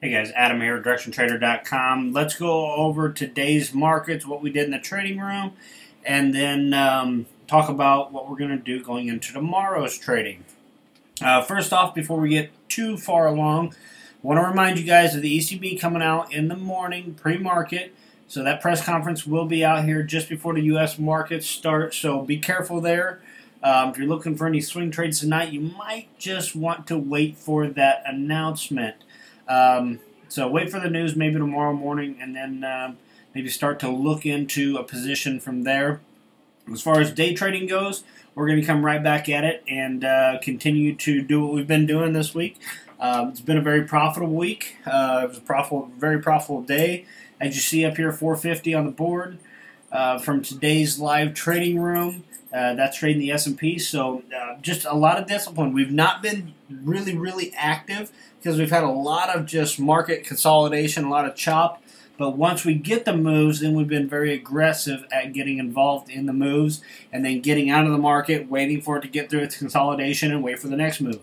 Hey guys, Adam here, DirectionTrader.com. Let's go over today's markets, what we did in the trading room, and then talk about what we're going to do going into tomorrow's trading. First off, before we get too far along, I want to remind you guys of the ECB coming out in the morning, pre-market. So that press conference will be out here just before the U.S. markets start, so be careful there. If you're looking for any swing trades tonight, you might just want to wait for that announcement. So wait for the news maybe tomorrow morning, and then maybe start to look into a position from there. As far as day trading goes, we're going to come right back at it and continue to do what we've been doing this week. It's been a very profitable week. It was a very profitable day. As you see up here, 450 on the board from today's live trading room. That's trading the S&P, so just a lot of discipline. We've not been really active because we've had a lot of just market consolidation, a lot of chop. But once we get the moves, then we've been very aggressive at getting involved in the moves and then getting out of the market, waiting for it to get through its consolidation and wait for the next move.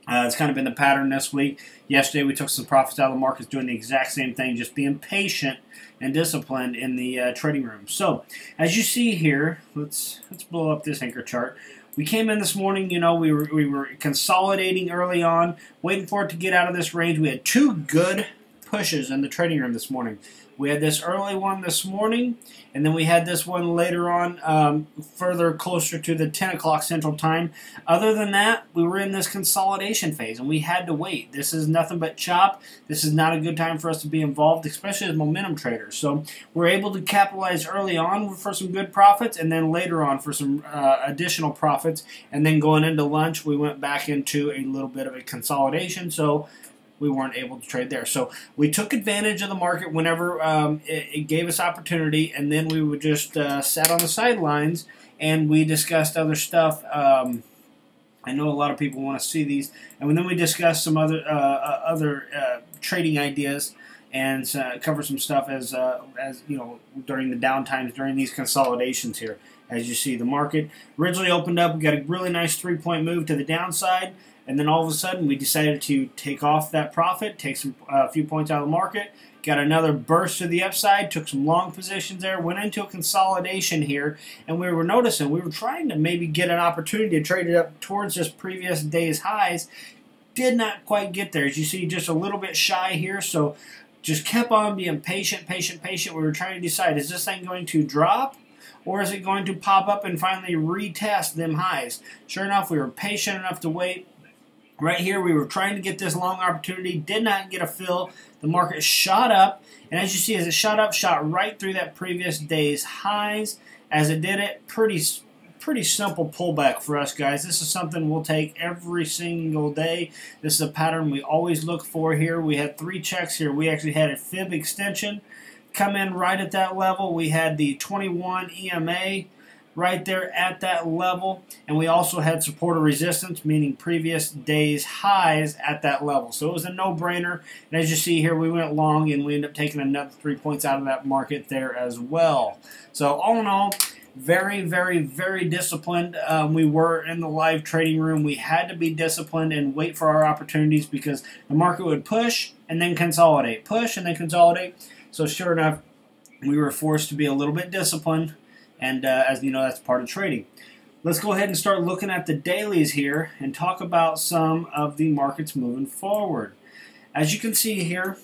It's kind of been the pattern this week. Yesterday we took some profits out of the markets doing the exact same thing, just being patient and disciplined in the trading room. So, as you see here, let's blow up this anchor chart. We came in this morning, you know, we were consolidating early on, waiting for it to get out of this range. We had two good pushes in the trading room this morning. We had this early one this morning, and then we had this one later on, further closer to the 10 o'clock Central Time. Other than that, we were in this consolidation phase, and we had to wait. This is nothing but chop. This is not a good time for us to be involved, especially as momentum traders. So we're able to capitalize early on for some good profits, and then later on for some additional profits. And then going into lunch, we went back into a little bit of a consolidation. So we weren't able to trade there. So we took advantage of the market whenever it gave us opportunity, and then we would just sat on the sidelines and we discussed other stuff. I know a lot of people want to see these, and then we discussed some other trading ideas and cover some stuff as you know, during the downtimes, during these consolidations here. As you see, the market originally opened up. We got a really nice 3-point move to the downside. And then all of a sudden, we decided to take off that profit, take a few points out of the market, got another burst to the upside, took some long positions there, went into a consolidation here, and we were noticing, we were trying to maybe get an opportunity to trade it up towards this previous day's highs. Did not quite get there. As you see, just a little bit shy here, so just kept on being patient. We were trying to decide, is this thing going to drop? Or is it going to pop up and finally retest them highs? Sure enough, we were patient enough to wait. Right here, we were trying to get this long opportunity, did not get a fill. The market shot up, and as you see, as it shot up, shot right through that previous day's highs. As it did it, pretty simple pullback for us, guys. This is something we'll take every single day. This is a pattern we always look for here. We had 3 checks here. We actually had a fib extension come in right at that level. We had the 21 EMA right there at that level, and we also had support or resistance, meaning previous day's highs at that level. So it was a no-brainer, and as you see here, we went long, and we ended up taking another 3 points out of that market there as well. So all in all, very disciplined. We were in the live trading room. We had to be disciplined and wait for our opportunities because the market would push and then consolidate, push and then consolidate. So sure enough, we were forced to be a little bit disciplined. And as you know, that's part of trading. Let's go ahead and start looking at the dailies here and talk about some of the markets moving forward. As you can see here,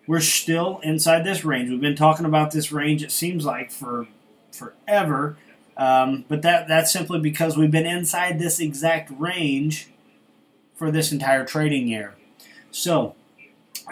we're still inside this range. We've been talking about this range, it seems like, for forever. But that's simply because we've been inside this exact range for this entire trading year. So,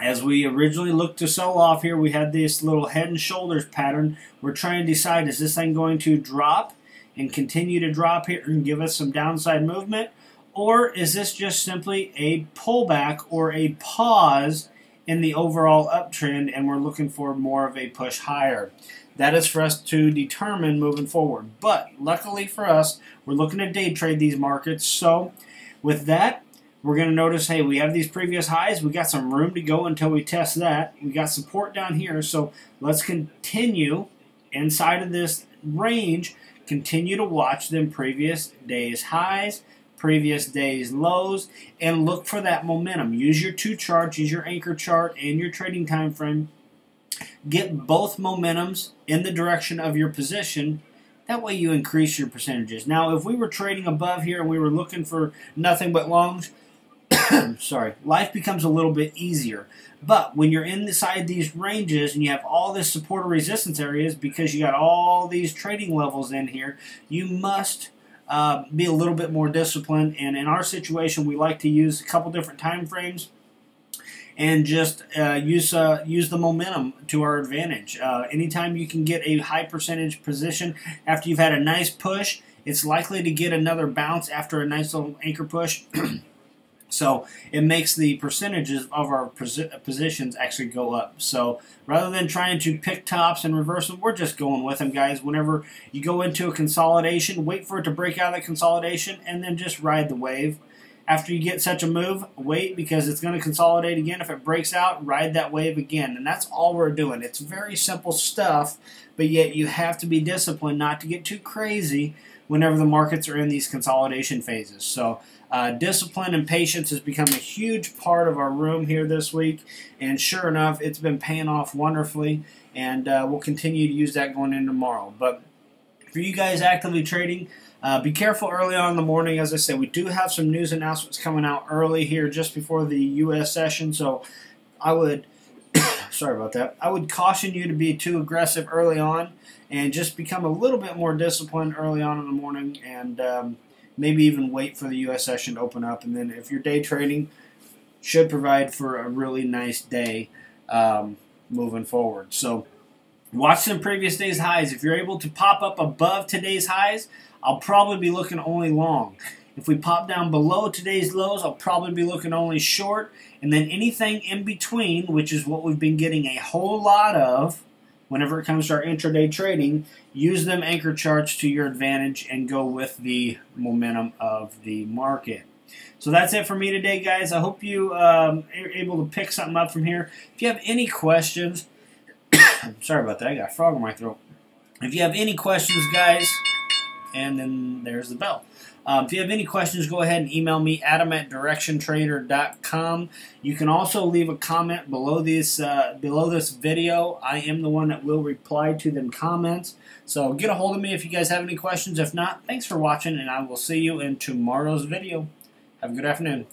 as we originally looked to sell off here, we had this little head and shoulders pattern. We're trying to decide, is this thing going to drop and continue to drop here and give us some downside movement? Or is this just simply a pullback or a pause in the overall uptrend and we're looking for more of a push higher? That is for us to determine moving forward. But luckily for us, we're looking to day trade these markets. So with that, we're going to notice, hey, we have these previous highs. We got some room to go until we test that. We got support down here, so let's continue inside of this range. Continue to watch them previous day's highs, previous day's lows and look for that momentum. Use your two charts, use your anchor chart and your trading time frame. Get both momentums in the direction of your position. That way you increase your percentages. Now, if we were trading above here and we were looking for nothing but longs, sorry, life becomes a little bit easier. But when you're inside these ranges and you have all this support or resistance areas because you got all these trading levels in here, you must be a little bit more disciplined. And in our situation, we like to use a couple different time frames and just use the momentum to our advantage. Anytime you can get a high percentage position after you've had a nice push, it's likely to get another bounce after a nice little anchor push. So it makes the percentages of our positions actually go up. So rather than trying to pick tops and reverse them, we're just going with them, guys. Whenever you go into a consolidation, wait for it to break out of the consolidation and then just ride the wave. After you get such a move, wait because it's going to consolidate again. If it breaks out, ride that wave again. And that's all we're doing. It's very simple stuff, but yet you have to be disciplined not to get too crazy whenever the markets are in these consolidation phases. So discipline and patience has become a huge part of our room here this week. And sure enough, it's been paying off wonderfully. And we'll continue to use that going into tomorrow. But for you guys actively trading, be careful early on in the morning. As I said, we do have some news announcements coming out early here just before the U.S. session. So I would, sorry about that, I would caution you to be too aggressive early on and just become a little bit more disciplined early on in the morning and maybe even wait for the U.S. session to open up. And then if you're day trading, should provide for a really nice day moving forward. So watch some previous day's highs. If you're able to pop up above today's highs, I'll probably be looking only long. If we pop down below today's lows, I'll probably be looking only short. And then anything in between, which is what we've been getting a whole lot of whenever it comes to our intraday trading, use them anchor charts to your advantage and go with the momentum of the market. So that's it for me today, guys. I hope you are able to pick something up from here. If you have any questions, sorry about that, I got a frog in my throat. If you have any questions, guys, and then there's the bell. If you have any questions, go ahead and email me, adam@directiontrader.com. You can also leave a comment below this video. I am the one that will reply to them comments. So get a hold of me if you guys have any questions. If not, thanks for watching, and I will see you in tomorrow's video. Have a good afternoon.